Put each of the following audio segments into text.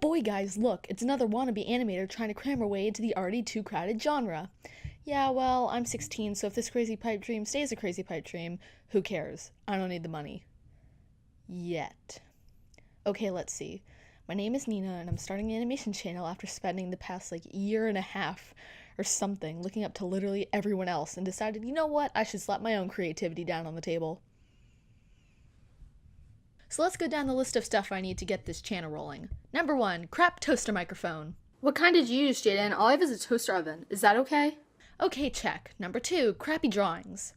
boy, guys, look, it's another wannabe animator trying to cram her way into the already too crowded genre. Yeah, well, I'm 16, so if this crazy pipe dream stays a crazy pipe dream, who cares? I don't need the money. Yet. Okay, let's see. My name is Nina, and I'm starting an animation channel after spending the past, year and a half or something looking up to literally everyone else and decided, you know what, I should slap my own creativity down on the table. So let's go down the list of stuff I need to get this channel rolling. Number 1, crap toaster microphone. What kind did you use, Jaden? All I have is a toaster oven. Is that okay? Okay, check. Number 2, crappy drawings.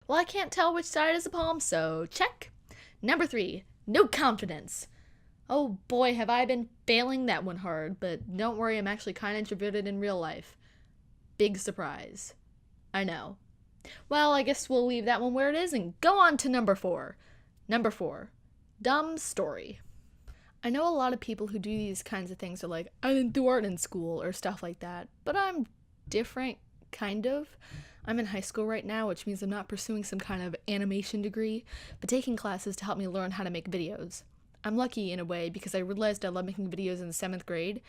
Well, I can't tell which side is a palm, so check. Number 3, no confidence. Oh boy, have I been failing that one hard, but don't worry, I'm actually kind of introverted in real life. Big surprise. I know. Well, I guess we'll leave that one where it is and go on to number 4. Number 4, dumb story. I know a lot of people who do these kinds of things are like, I didn't do art in school or stuff like that, but I'm different, kind of. I'm in high school right now, which means I'm not pursuing some kind of animation degree, but taking classes to help me learn how to make videos. I'm lucky in a way because I realized I love making videos in 7th grade.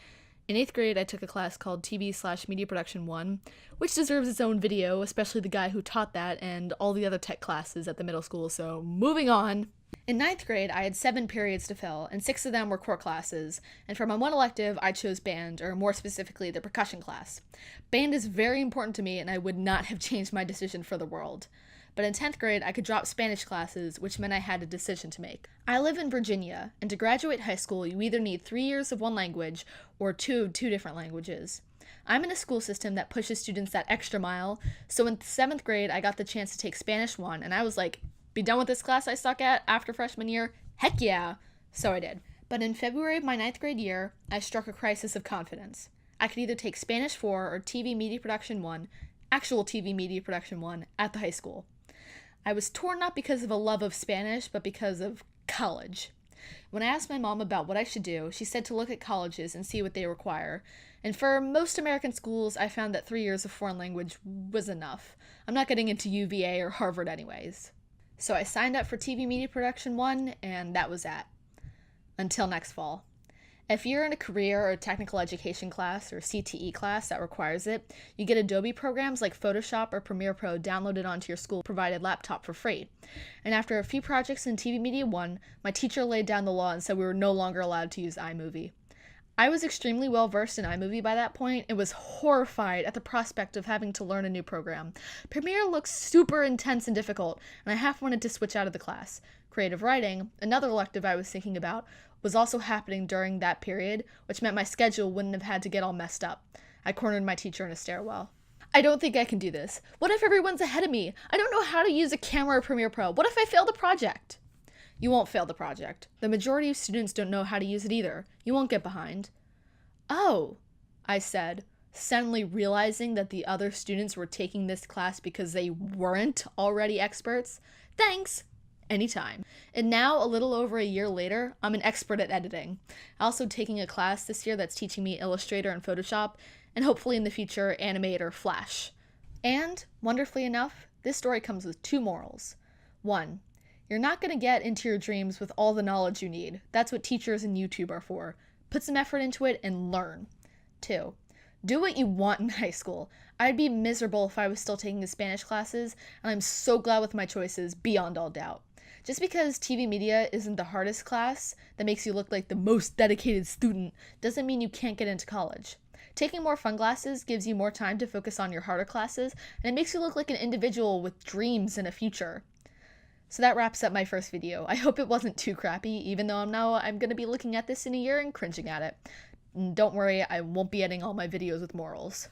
In 8th grade, I took a class called TV/Media Production 1, which deserves its own video, especially the guy who taught that and all the other tech classes at the middle school, so moving on. In 9th grade, I had 7 periods to fill, and 6 of them were core classes, and for my one elective, I chose band, or more specifically, the percussion class. Band is very important to me, and I would not have changed my decision for the world. But in 10th grade, I could drop Spanish classes, which meant I had a decision to make. I live in Virginia, and to graduate high school, you either need 3 years of one language or 2 of 2 different languages. I'm in a school system that pushes students that extra mile, so in 7th grade, I got the chance to take Spanish 1, and I was like, be done with this class I suck at after freshman year? Heck yeah! So I did. But in February of my 9th grade year, I struck a crisis of confidence. I could either take Spanish 4 or TV Media Production 1, actual TV Media Production 1, at the high school. I was torn not because of a love of Spanish, but because of college. When I asked my mom about what I should do, she said to look at colleges and see what they require. And for most American schools, I found that 3 years of foreign language was enough. I'm not getting into UVA or Harvard anyways. So I signed up for TV Media Production 1, and that was that. Until next fall. If you're in a career or technical education class or CTE class that requires it, you get Adobe programs like Photoshop or Premiere Pro downloaded onto your school-provided laptop for free. And after a few projects in TV Media 1, my teacher laid down the law and said we were no longer allowed to use iMovie. I was extremely well versed in iMovie by that point and was horrified at the prospect of having to learn a new program. Premiere looks super intense and difficult, and I half wanted to switch out of the class. Creative writing, another elective I was thinking about, was also happening during that period, which meant my schedule wouldn't have had to get all messed up. I cornered my teacher in a stairwell. I don't think I can do this. What if everyone's ahead of me? I don't know how to use a camera or Premiere Pro. What if I fail the project? You won't fail the project. The majority of students don't know how to use it either. You won't get behind. Oh, I said, suddenly realizing that the other students were taking this class because they weren't already experts. Thanks. Anytime. And now, a little over a year later, I'm an expert at editing. Also taking a class this year that's teaching me Illustrator and Photoshop, and hopefully in the future, Animate or Flash. And, wonderfully enough, this story comes with 2 morals. 1, you're not going to get into your dreams with all the knowledge you need. That's what teachers and YouTube are for. Put some effort into it and learn. 2, do what you want in high school. I'd be miserable if I was still taking the Spanish classes, and I'm so glad with my choices, beyond all doubt. Just because TV media isn't the hardest class that makes you look like the most dedicated student doesn't mean you can't get into college. Taking more fun classes gives you more time to focus on your harder classes, and it makes you look like an individual with dreams and a future. So that wraps up my first video. I hope it wasn't too crappy, even though I'm going to be looking at this in a year and cringing at it. And don't worry, I won't be editing all my videos with morals.